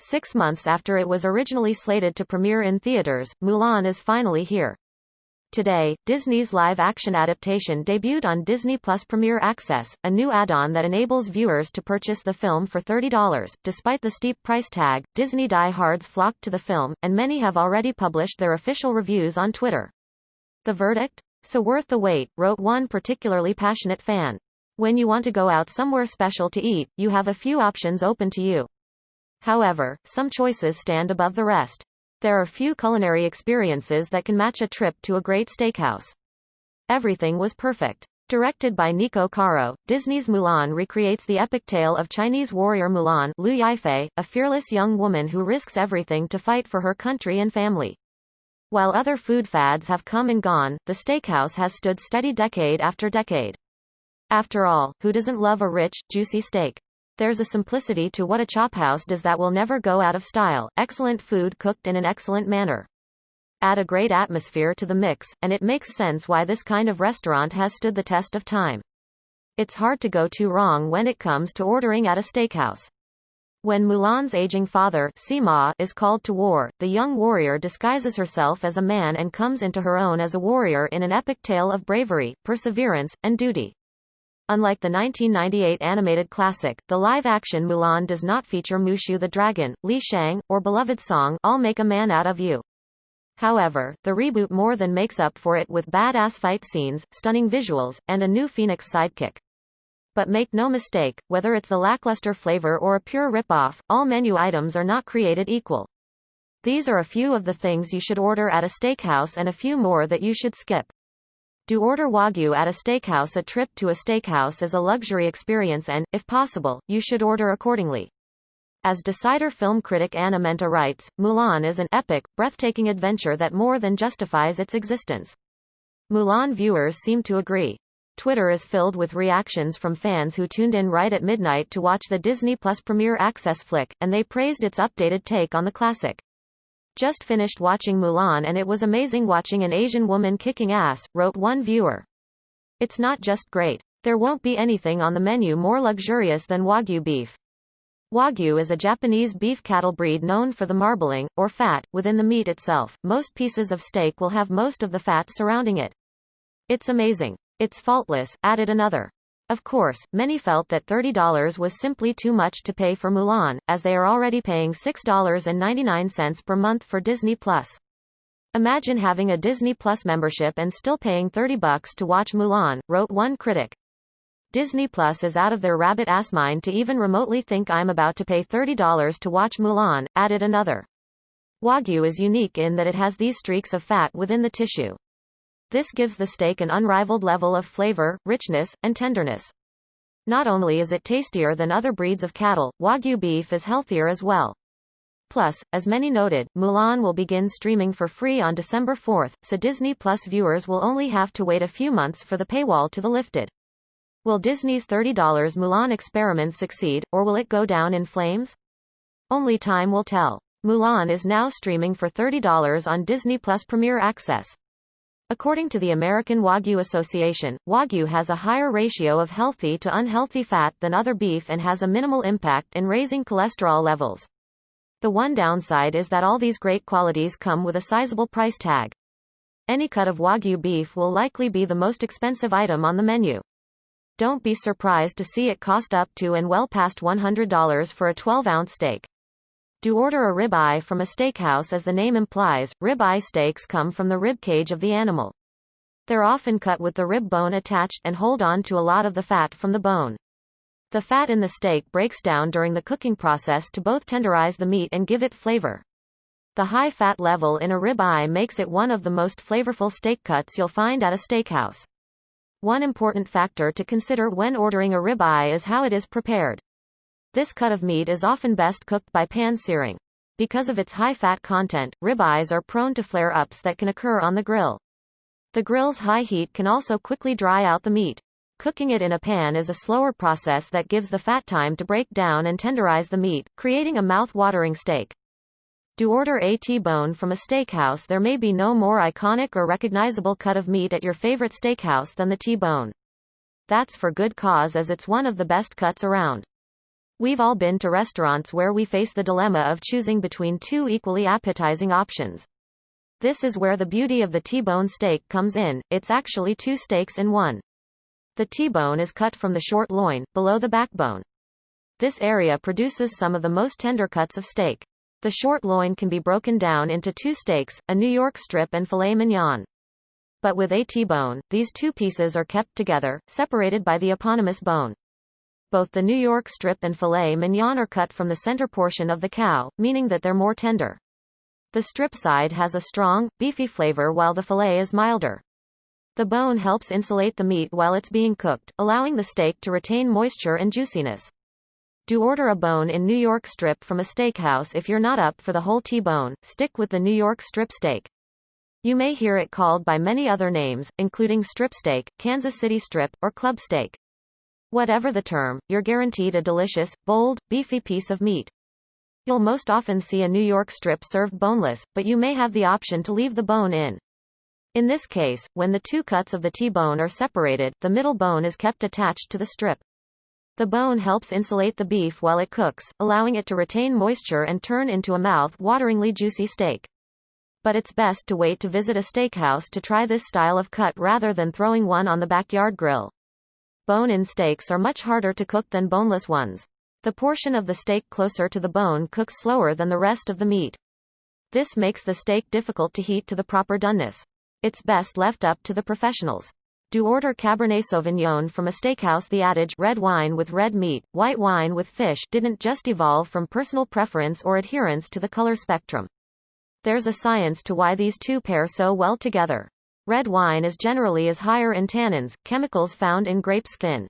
6 months after it was originally slated to premiere in theaters, Mulan is finally here. Today, Disney's live-action adaptation debuted on Disney Plus Premier Access, a new add-on that enables viewers to purchase the film for $30. Despite the steep price tag, Disney die-hards flocked to the film, and many have already published their official reviews on Twitter. The verdict? So worth the wait, wrote one particularly passionate fan. When you want to go out somewhere special to eat, you have a few options open to you. However, some choices stand above the rest. There are few culinary experiences that can match a trip to a great steakhouse. Everything was perfect. Directed by Nico Caro, Disney's Mulan recreates the epic tale of Chinese warrior Mulan, Lu Yifei, a fearless young woman who risks everything to fight for her country and family. While other food fads have come and gone, the steakhouse has stood steady decade after decade. After all, who doesn't love a rich, juicy steak? There's a simplicity to what a chophouse does that will never go out of style: excellent food cooked in an excellent manner. Add a great atmosphere to the mix, and it makes sense why this kind of restaurant has stood the test of time. It's hard to go too wrong when it comes to ordering at a steakhouse. When Mulan's aging father, Sima, is called to war, the young warrior disguises herself as a man and comes into her own as a warrior in an epic tale of bravery, perseverance, and duty. Unlike the 1998 animated classic, the live-action Mulan does not feature Mushu the Dragon, Li Shang, or beloved song "I'll Make a Man Out of You." However, the reboot more than makes up for it with badass fight scenes, stunning visuals, and a new Phoenix sidekick. But make no mistake, whether it's the lackluster flavor or a pure rip-off, all menu items are not created equal. These are a few of the things you should order at a steakhouse and a few more that you should skip. Do order Wagyu at a steakhouse. A trip to a steakhouse is a luxury experience and, if possible, you should order accordingly. As Decider film critic Anna Menta writes, Mulan is an epic, breathtaking adventure that more than justifies its existence. Mulan viewers seem to agree. Twitter is filled with reactions from fans who tuned in right at midnight to watch the Disney Plus Premier Access flick, and they praised its updated take on the classic. Just finished watching Mulan and it was amazing watching an Asian woman kicking ass, wrote one viewer. It's not just great. There won't be anything on the menu more luxurious than Wagyu beef. Wagyu is a Japanese beef cattle breed known for the marbling, or fat, within the meat itself. Most pieces of steak will have most of the fat surrounding it. It's amazing. It's faultless, added another. Of course, many felt that $30 was simply too much to pay for Mulan, as they are already paying $6.99 per month for Disney+. Imagine having a Disney Plus membership and still paying $30 to watch Mulan, wrote one critic. Disney Plus is out of their rabbit-ass mind to even remotely think I'm about to pay $30 to watch Mulan, added another. Wagyu is unique in that it has these streaks of fat within the tissue. This gives the steak an unrivaled level of flavor, richness, and tenderness. Not only is it tastier than other breeds of cattle, Wagyu beef is healthier as well. Plus, as many noted, Mulan will begin streaming for free on December 4, so Disney Plus viewers will only have to wait a few months for the paywall to be lifted. Will Disney's $30 Mulan experiment succeed, or will it go down in flames? Only time will tell. Mulan is now streaming for $30 on Disney Plus Premier Access. According to the American Wagyu Association, Wagyu has a higher ratio of healthy to unhealthy fat than other beef and has a minimal impact in raising cholesterol levels. The one downside is that all these great qualities come with a sizable price tag. Any cut of Wagyu beef will likely be the most expensive item on the menu. Don't be surprised to see it cost up to and well past $100 for a 12-ounce steak. Do order a rib-eye from a steakhouse. As the name implies, rib-eye steaks come from the rib cage of the animal. They're often cut with the rib bone attached and hold on to a lot of the fat from the bone. The fat in the steak breaks down during the cooking process to both tenderize the meat and give it flavor. The high fat level in a rib-eye makes it one of the most flavorful steak cuts you'll find at a steakhouse. One important factor to consider when ordering a rib-eye is how it is prepared. This cut of meat is often best cooked by pan-searing. Because of its high fat content, rib-eyes are prone to flare-ups that can occur on the grill. The grill's high heat can also quickly dry out the meat. Cooking it in a pan is a slower process that gives the fat time to break down and tenderize the meat, creating a mouth-watering steak. Do order a T-bone from a steakhouse. There may be no more iconic or recognizable cut of meat at your favorite steakhouse than the T-bone. That's for good cause, as it's one of the best cuts around. We've all been to restaurants where we face the dilemma of choosing between two equally appetizing options. This is where the beauty of the T-bone steak comes in. It's actually two steaks in one. The T-bone is cut from the short loin, below the backbone. This area produces some of the most tender cuts of steak. The short loin can be broken down into two steaks, a New York strip and filet mignon. But with a T-bone, these two pieces are kept together, separated by the eponymous bone. Both the New York strip and filet mignon are cut from the center portion of the cow, meaning that they're more tender. The strip side has a strong, beefy flavor while the filet is milder. The bone helps insulate the meat while it's being cooked, allowing the steak to retain moisture and juiciness. Do order a bone-in New York strip from a steakhouse if you're not up for the whole T-bone. Stick with the New York strip steak. You may hear it called by many other names, including strip steak, Kansas City strip, or club steak. Whatever the term, you're guaranteed a delicious, bold, beefy piece of meat. You'll most often see a New York strip served boneless, but you may have the option to leave the bone in. In this case, when the two cuts of the T-bone are separated, the middle bone is kept attached to the strip. The bone helps insulate the beef while it cooks, allowing it to retain moisture and turn into a mouth-wateringly juicy steak. But it's best to wait to visit a steakhouse to try this style of cut rather than throwing one on the backyard grill. Bone-in steaks are much harder to cook than boneless ones. The portion of the steak closer to the bone cooks slower than the rest of the meat. This makes the steak difficult to heat to the proper doneness. It's best left up to the professionals. Do order Cabernet Sauvignon from a steakhouse. The adage, red wine with red meat, white wine with fish, didn't just evolve from personal preference or adherence to the color spectrum. There's a science to why these two pair so well together. Red wine is generally higher in tannins, chemicals found in grape skin.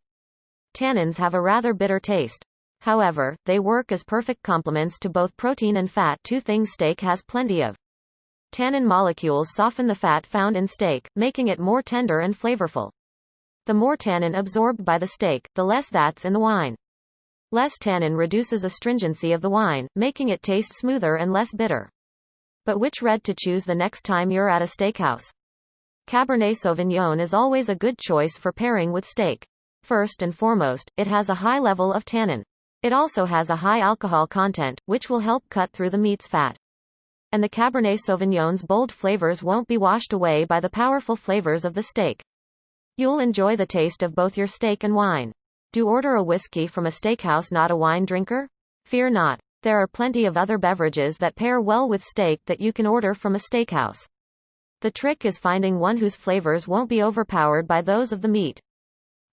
Tannins have a rather bitter taste. However, they work as perfect complements to both protein and fat, two things steak has plenty of. Tannin molecules soften the fat found in steak, making it more tender and flavorful. The more tannin absorbed by the steak, the less that's in the wine. Less tannin reduces astringency of the wine, making it taste smoother and less bitter. But which red to choose the next time you're at a steakhouse? Cabernet Sauvignon is always a good choice for pairing with steak. First and foremost, it has a high level of tannin. It also has a high alcohol content, which will help cut through the meat's fat. And the Cabernet Sauvignon's bold flavors won't be washed away by the powerful flavors of the steak. You'll enjoy the taste of both your steak and wine. Do order a whiskey from a steakhouse. Not a wine drinker? Fear not. There are plenty of other beverages that pair well with steak that you can order from a steakhouse. The trick is finding one whose flavors won't be overpowered by those of the meat.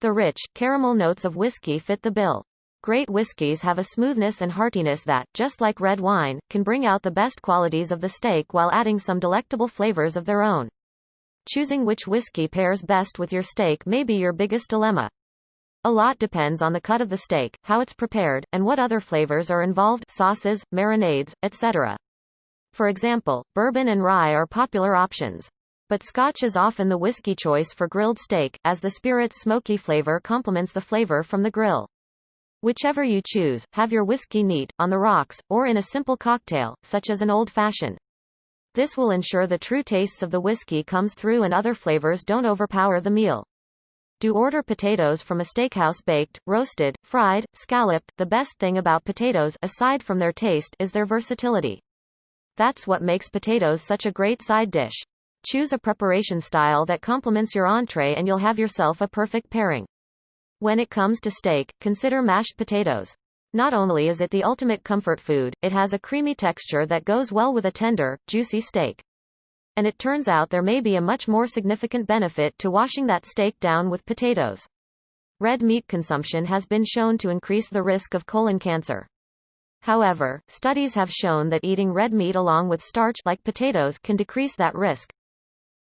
The rich, caramel notes of whiskey fit the bill. Great whiskies have a smoothness and heartiness that, just like red wine, can bring out the best qualities of the steak while adding some delectable flavors of their own. Choosing which whiskey pairs best with your steak may be your biggest dilemma. A lot depends on the cut of the steak, how it's prepared, and what other flavors are involved, sauces, marinades, etc. For example, bourbon and rye are popular options. But Scotch is often the whiskey choice for grilled steak, as the spirit's smoky flavor complements the flavor from the grill. Whichever you choose, have your whiskey neat, on the rocks, or in a simple cocktail, such as an old-fashioned. This will ensure the true tastes of the whiskey comes through and other flavors don't overpower the meal. Do order potatoes from a steakhouse. Baked, roasted, fried, scalloped. The best thing about potatoes, aside from their taste, is their versatility. That's what makes potatoes such a great side dish. Choose a preparation style that complements your entree and you'll have yourself a perfect pairing. When it comes to steak, consider mashed potatoes. Not only is it the ultimate comfort food, it has a creamy texture that goes well with a tender, juicy steak. And it turns out there may be a much more significant benefit to washing that steak down with potatoes. Red meat consumption has been shown to increase the risk of colon cancer. However, studies have shown that eating red meat along with starch, like potatoes, can decrease that risk.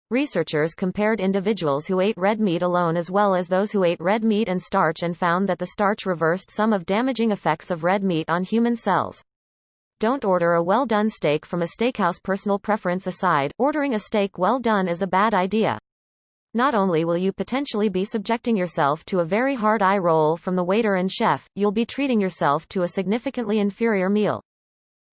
Researchers compared individuals who ate red meat alone as well as those who ate red meat and starch and found that the starch reversed some of damaging effects of red meat on human cells. Don't order a well-done steak from a steakhouse. Personal preference aside, ordering a steak well done is a bad idea. Not only will you potentially be subjecting yourself to a very hard eye roll from the waiter and chef, you'll be treating yourself to a significantly inferior meal.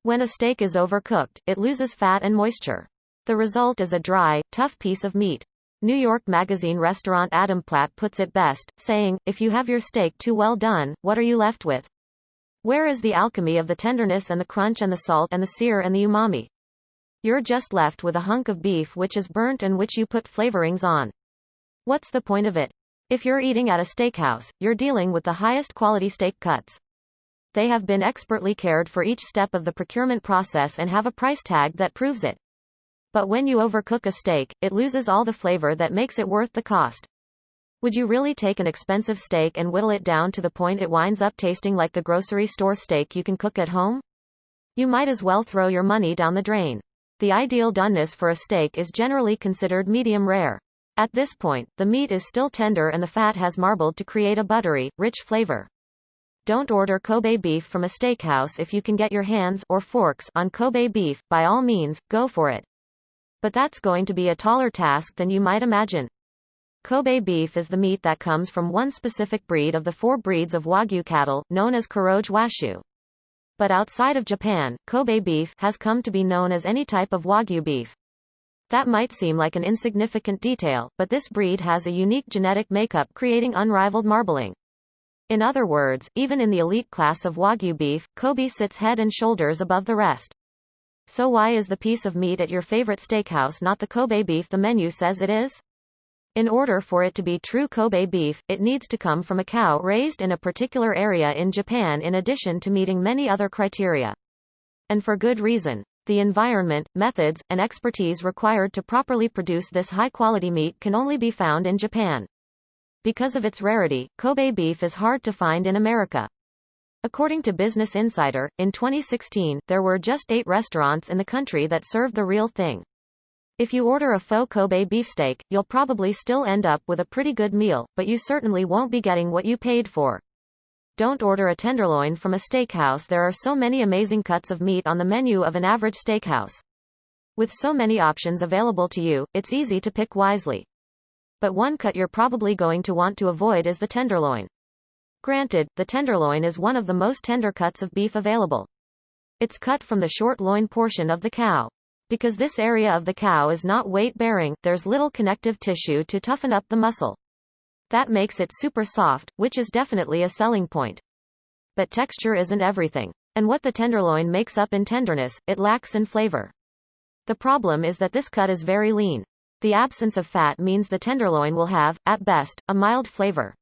When a steak is overcooked, it loses fat and moisture. The result is a dry, tough piece of meat. New York Magazine restaurant Adam Platt puts it best, saying, "If you have your steak too well done, what are you left with? Where is the alchemy of the tenderness and the crunch and the salt and the sear and the umami? You're just left with a hunk of beef which is burnt and which you put flavorings on. What's the point of it? If you're eating at a steakhouse, you're dealing with the highest quality steak cuts. They have been expertly cared for each step of the procurement process and have a price tag that proves it. But when you overcook a steak, it loses all the flavor that makes it worth the cost. Would you really take an expensive steak and whittle it down to the point it winds up tasting like the grocery store steak you can cook at home? You might as well throw your money down the drain. The ideal doneness for a steak is generally considered medium rare. At this point, the meat is still tender and the fat has marbled to create a buttery, rich flavor. Don't order Kobe beef from a steakhouse if you can get your hands or forks on Kobe beef. By all means, go for it. But that's going to be a taller task than you might imagine. Kobe beef is the meat that comes from one specific breed of the 4 breeds of Wagyu cattle, known as Koroge Washu. But outside of Japan, Kobe beef has come to be known as any type of Wagyu beef. That might seem like an insignificant detail, but this breed has a unique genetic makeup creating unrivaled marbling. In other words, even in the elite class of Wagyu beef, Kobe sits head and shoulders above the rest. So why is the piece of meat at your favorite steakhouse not the Kobe beef the menu says it is? In order for it to be true Kobe beef, it needs to come from a cow raised in a particular area in Japan in addition to meeting many other criteria. And for good reason. The environment, methods, and expertise required to properly produce this high-quality meat can only be found in Japan. Because of its rarity, Kobe beef is hard to find in America. According to Business Insider, in 2016, there were just 8 restaurants in the country that served the real thing. If you order a faux Kobe beefsteak, you'll probably still end up with a pretty good meal, but you certainly won't be getting what you paid for. Don't order a tenderloin from a steakhouse. There are so many amazing cuts of meat on the menu of an average steakhouse. With so many options available to you, it's easy to pick wisely. But one cut you're probably going to want to avoid is the tenderloin. Granted, the tenderloin is one of the most tender cuts of beef available. It's cut from the short loin portion of the cow. Because this area of the cow is not weight-bearing, there's little connective tissue to toughen up the muscle. That makes it super soft, which is definitely a selling point. But texture isn't everything. And what the tenderloin makes up in tenderness, it lacks in flavor. The problem is that this cut is very lean. The absence of fat means the tenderloin will have, at best, a mild flavor.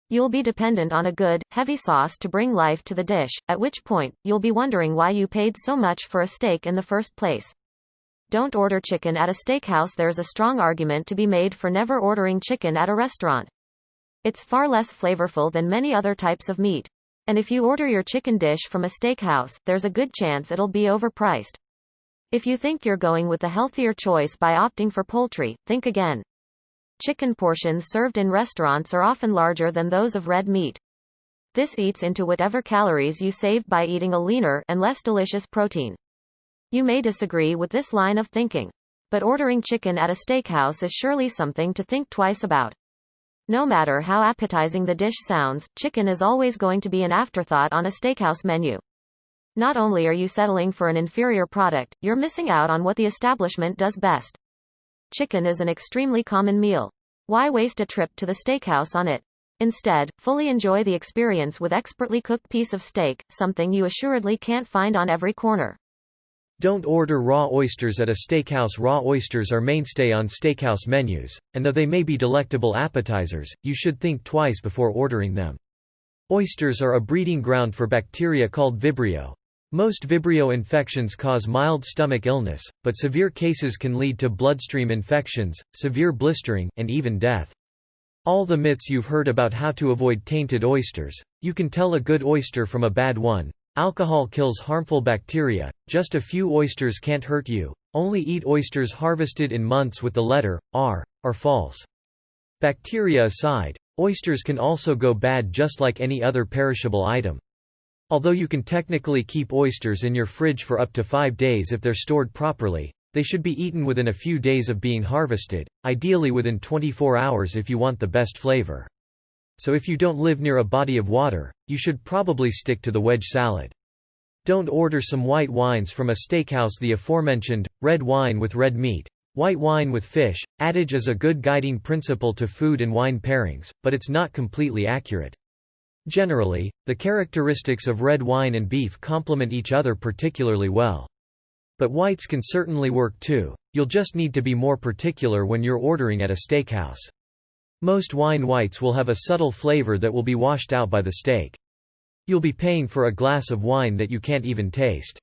You'll be dependent on a good, heavy sauce to bring life to the dish, at which point, you'll be wondering why you paid so much for a steak in the first place. Don't order chicken at a steakhouse. There's a strong argument to be made for never ordering chicken at a restaurant. It's far less flavorful than many other types of meat. And if you order your chicken dish from a steakhouse, there's a good chance it'll be overpriced. If you think you're going with the healthier choice by opting for poultry, think again. Chicken portions served in restaurants are often larger than those of red meat. This eats into whatever calories you saved by eating a leaner and less delicious protein. You may disagree with this line of thinking. But ordering chicken at a steakhouse is surely something to think twice about. No matter how appetizing the dish sounds, chicken is always going to be an afterthought on a steakhouse menu. Not only are you settling for an inferior product, you're missing out on what the establishment does best. Chicken is an extremely common meal. Why waste a trip to the steakhouse on it? Instead, fully enjoy the experience with expertly cooked piece of steak, something you assuredly can't find on every corner. Don't order raw oysters at a steakhouse. Raw oysters are mainstay on steakhouse menus, and though they may be delectable appetizers, you should think twice before ordering them. Oysters are a breeding ground for bacteria called Vibrio. Most Vibrio infections cause mild stomach illness, but severe cases can lead to bloodstream infections, severe blistering, and even death. All the myths you've heard about how to avoid tainted oysters. You can tell a good oyster from a bad one. Alcohol kills harmful bacteria. Just a few oysters can't hurt you. Only eat oysters harvested in months with the letter R are false. Bacteria aside, oysters can also go bad just like any other perishable item. Although you can technically keep oysters in your fridge for up to 5 days if they're stored properly, they should be eaten within a few days of being harvested, ideally within 24 hours if you want the best flavor. So if you don't live near a body of water, you should probably stick to the wedge salad. Don't order some white wines from a steakhouse. The aforementioned, red wine with red meat, white wine with fish, adage is a good guiding principle to food and wine pairings, but it's not completely accurate. Generally, the characteristics of red wine and beef complement each other particularly well. But whites can certainly work too, you'll just need to be more particular when you're ordering at a steakhouse. Most wine whites will have a subtle flavor that will be washed out by the steak. You'll be paying for a glass of wine that you can't even taste.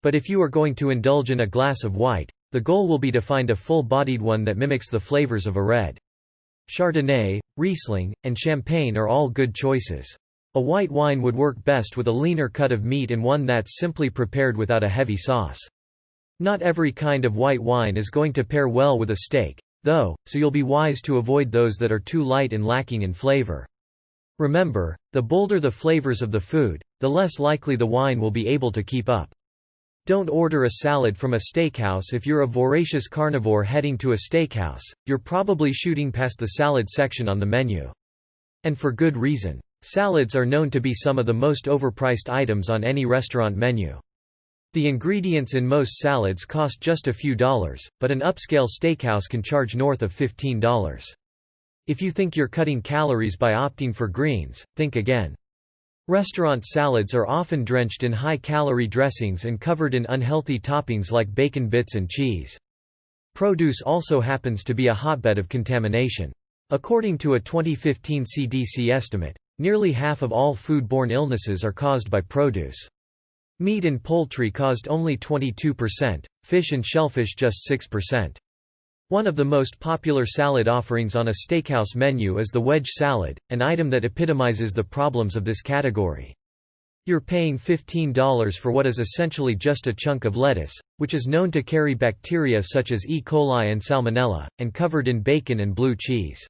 But if you are going to indulge in a glass of white, the goal will be to find a full-bodied one that mimics the flavors of a red. Chardonnay, Riesling, and Champagne are all good choices. A white wine would work best with a leaner cut of meat and one that's simply prepared without a heavy sauce. Not every kind of white wine is going to pair well with a steak, though, so you'll be wise to avoid those that are too light and lacking in flavor. Remember, the bolder the flavors of the food, the less likely the wine will be able to keep up. Don't order a salad from a steakhouse if you're a voracious carnivore heading to a steakhouse, you're probably shooting past the salad section on the menu. And for good reason. Salads are known to be some of the most overpriced items on any restaurant menu. The ingredients in most salads cost just a few dollars, but an upscale steakhouse can charge north of $15. If you think you're cutting calories by opting for greens, think again. Restaurant salads are often drenched in high-calorie dressings and covered in unhealthy toppings like bacon bits and cheese. Produce also happens to be a hotbed of contamination. According to a 2015 CDC estimate, nearly half of all foodborne illnesses are caused by produce. Meat and poultry caused only 22%, fish and shellfish just 6%. One of the most popular salad offerings on a steakhouse menu is the wedge salad, an item that epitomizes the problems of this category. You're paying $15 for what is essentially just a chunk of lettuce, which is known to carry bacteria such as E. coli and salmonella, and covered in bacon and blue cheese.